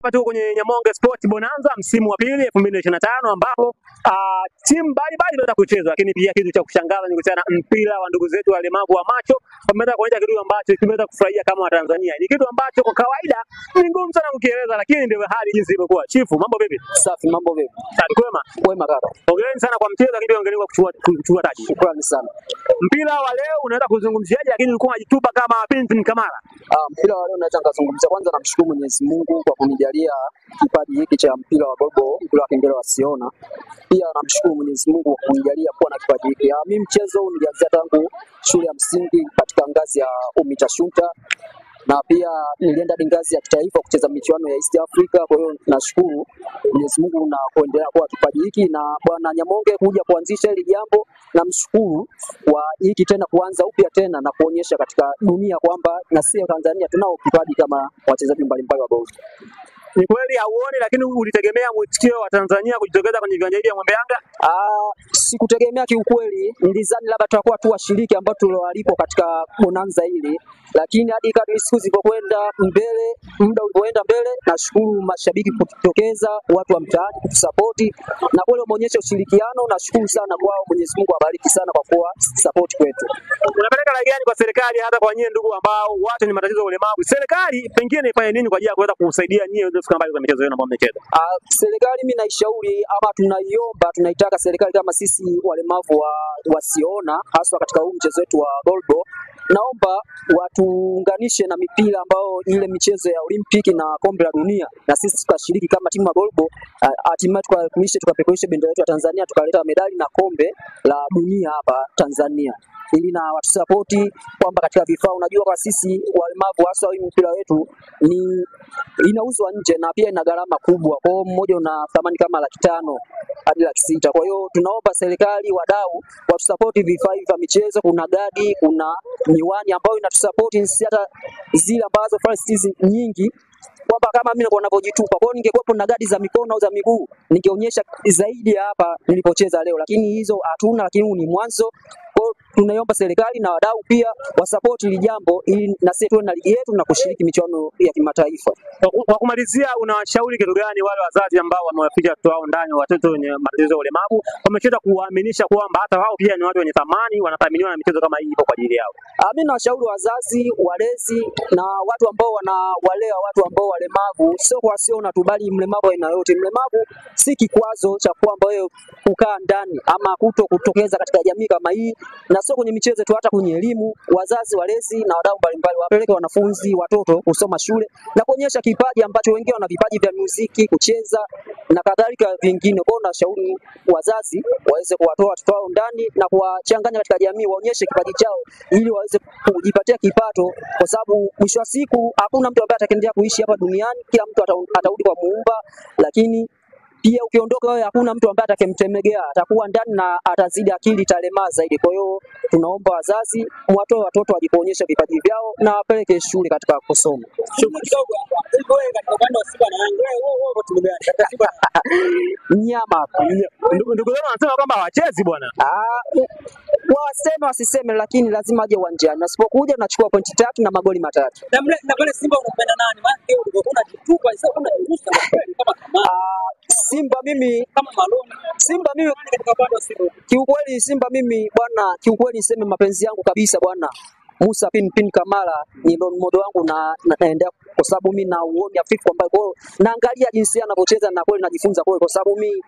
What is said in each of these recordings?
Hapa tuko kwenye Nyamonge Sport Bonanza msimu wa pili 2025 ambapo timu mbalimbali zinataka kucheza, lakini pia kitu cha kushangaza ni kuhusiana na mpira wa ndugu zetu walemavu wa macho. Wameenda kuonyesha kitu ambacho tumeweza kufurahia kama Watanzania. Ni kitu ambacho kwa kawaida ni ngumu sana kukieleza, lakini ndio hali jinsi ilivyokuwa. Chifu, mambo vipi? Safi, mambo vipi? Safi, kwema. Kwema kaka. Hongereni sana kwa mchezo, lakini hongereni kwa kuchukua taji. Shukrani sana. Mpira wa leo unaweza kuzungumziaje, lakini ulikuwa unajitupa kama Pinpin Kamara? Mpira wa leo naweza nikazungumzia, kwanza namshukuru Mwenyezi Mungu kwa kunijalia kipaji hiki cha mpira wa gogo, mpira wa kengele wasiona. Pia namshukuru Mwenyezi Mungu kwa kunijalia kuwa na kipaji hiki. Mimi mchezo huu nilianzia tangu shule ya msingi katika ngazi ya UMITA Shunta, na pia nilienda ngazi ya kitaifa kucheza michuano ya East Africa. Kwa hiyo nashukuru Mwenyezi Mungu na kuendelea kwa kipaji hiki, na bwana Nyamonge kuja kuanzisha hili jambo, namshukuru kwa hiki tena kuanza upya tena na kuonyesha katika dunia kwamba na sisi Tanzania tunao kipaji kama wachezaji mbalimbali wa gogo. Ni kweli hauoni, lakini ulitegemea mwitikio wa Tanzania kujitokeza kwenye viwanja hivi ya Mwembe Yanga? Sikutegemea kiukweli, nilizani labda tutakuwa tu washiriki ambao tuliwalipo katika bonanza hili, lakini hadi kadri siku zilipokwenda mbele, muda ulipoenda mbele, nashukuru mashabiki kutokeza, watu wa mtaani kutusapoti, na kweli wameonyesha ushirikiano. Nashukuru sana kwao, Mwenyezi Mungu awabariki sana kwa kuwa support kwetu. Unapeleka rai gani kwa serikali, hata kwa nyinyi ndugu ambao watu ni matatizo ya ulemavu? Serikali pengine ifanye nini kwa ajili ya kuweza kusaidia nyinyi kufika mbali kwa michezo yenu ambayo mmecheza? Serikali mimi naishauri ama tunaiomba, tunaitaka serikali kama sisi walemavu wasiona, hasa katika huu mchezo wetu wa goalball, naomba watuunganishe na mipira ambao ile michezo ya Olimpiki na kombe la dunia, na sisi tukashiriki kama timu ya goalball, hatimaye tukapeperusha bendera yetu ya Tanzania, tukaleta medali na kombe la dunia hapa Tanzania, ili na watusapoti kwamba katika vifaa, unajua kwa sisi walemavu hasa hii mpira wetu ni inauzwa nje na pia ina gharama kubwa. Kwa hiyo mmoja una thamani kama 500,000 hadi 600,000. Kwa hiyo tunaomba serikali, wadau watusapoti vifaa hivi vya michezo. Kuna gadi, kuna miwani ambayo inatusapoti sisi, hata zile ambazo facilities nyingi, kwamba kama mimi ninavyojitupa. Kwa hiyo ningekuwepo na gadi za mikono au za miguu, ningeonyesha zaidi hapa nilipocheza leo, lakini hizo hatuna, lakini ni mwanzo. Kwa tunaiomba serikali na wadau pia wasupport hili jambo, ili na sisi tuwe na ligi yetu na kushiriki michuano ya kimataifa. Kwa kumalizia, unawashauri kitu gani wale wazazi ambao wamewaficha watoto wao ndani, watoto wenye matatizo ya ulemavu, wamecheza kuwaaminisha kwamba hata wao pia ni watu wenye thamani, wanathaminiwa na michezo kama hii ipo kwa ajili yao? Mimi nawashauri wazazi, walezi na watu ambao wanawalea watu ambao walemavu, sio kwa wasiona tu, bali mlemavu aina yote. Mlemavu si kikwazo cha kwamba wewe kukaa ndani ama kutokeza katika jamii kama hii, na sio kwenye michezo tu, hata kwenye elimu. Wazazi, walezi na wadau mbalimbali wapeleke wanafunzi, watoto kusoma shule na kuonyesha kipaji ambacho wengine wana vipaji vya muziki, kucheza na kadhalika vingine. Kwa hiyo nashauri wazazi waweze kuwatoa watoto wao ndani na kuwachanganya katika jamii, waonyeshe kipaji chao ili waweze kujipatia kipato, kwa sababu mwisho wa siku hakuna mtu ambaye ataendelea kuishi hapa duniani, kila mtu atarudi kwa Muumba, lakini pia ukiondoka wewe hakuna mtu ambaye atakemtemegea, atakuwa ndani na atazidi akili talema zaidi. Kwa hiyo tunaomba wazazi mwatoe watoto wajipoonyesha vipaji vyao na wapeleke shule katika kusoma. Mnyama ndugu zangu wanasema kwamba hawachezi bwana. Waseme wasiseme, lakini lazima aje uwanjani. Nasipokuja tunachukua pointi 3 na magoli 3. Na pale Simba unampenda nani? Maana hiyo ulikuwa unajitupa sasa, kuna kuruhusa kama Simba mimi kama Malone. Simba mimi katika bado Simba. Kiukweli Simba mimi bwana, kiukweli niseme mapenzi yangu kabisa bwana, Musa Pinpin Kamara ni role model wangu, na naendelea kwa sababu mimi na uoni hafifu ambaye, kwa hiyo naangalia jinsi anavyocheza na kweli najifunza kwa sababu mimi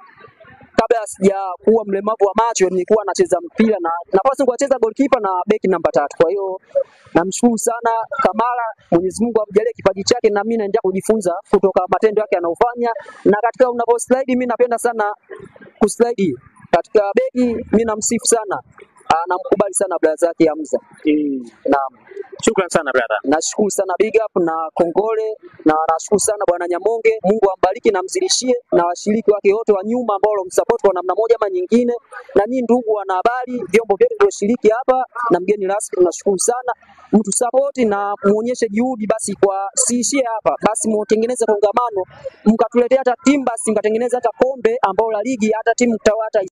kabla sijakuwa mlemavu wa macho nilikuwa nacheza mpira na nafasi kucheza goalkeeper na beki namba 3. Kwa hiyo namshukuru sana Kamara, Mwenyezi Mungu amjalie kipaji chake, na mimi naendelea kujifunza kutoka matendo yake anayofanya. Na katika unaposlide, mimi napenda sana kuslide katika beki, mimi namsifu sana, namkubali sana brother yake Hamza. Naam. Shukrani sana brother. Nashukuru sana, big up na kongole, na nashukuru sana bwana Nyamonge. Mungu ambariki na mzidishie, na washiriki wake wote wa nyuma ambao wamsupport kwa namna moja ama nyingine, na nyinyi ndugu wanahabari, vyombo vyetu vilivyoshiriki hapa na mgeni rasmi, tunashukuru sana. Mtu support na muonyeshe juhudi, basi kwa siishie hapa, basi mutengeneze kongamano, mkatuletea hata timu, basi mkatengeneza hata kombe ambao la ligi, hata timu mtawata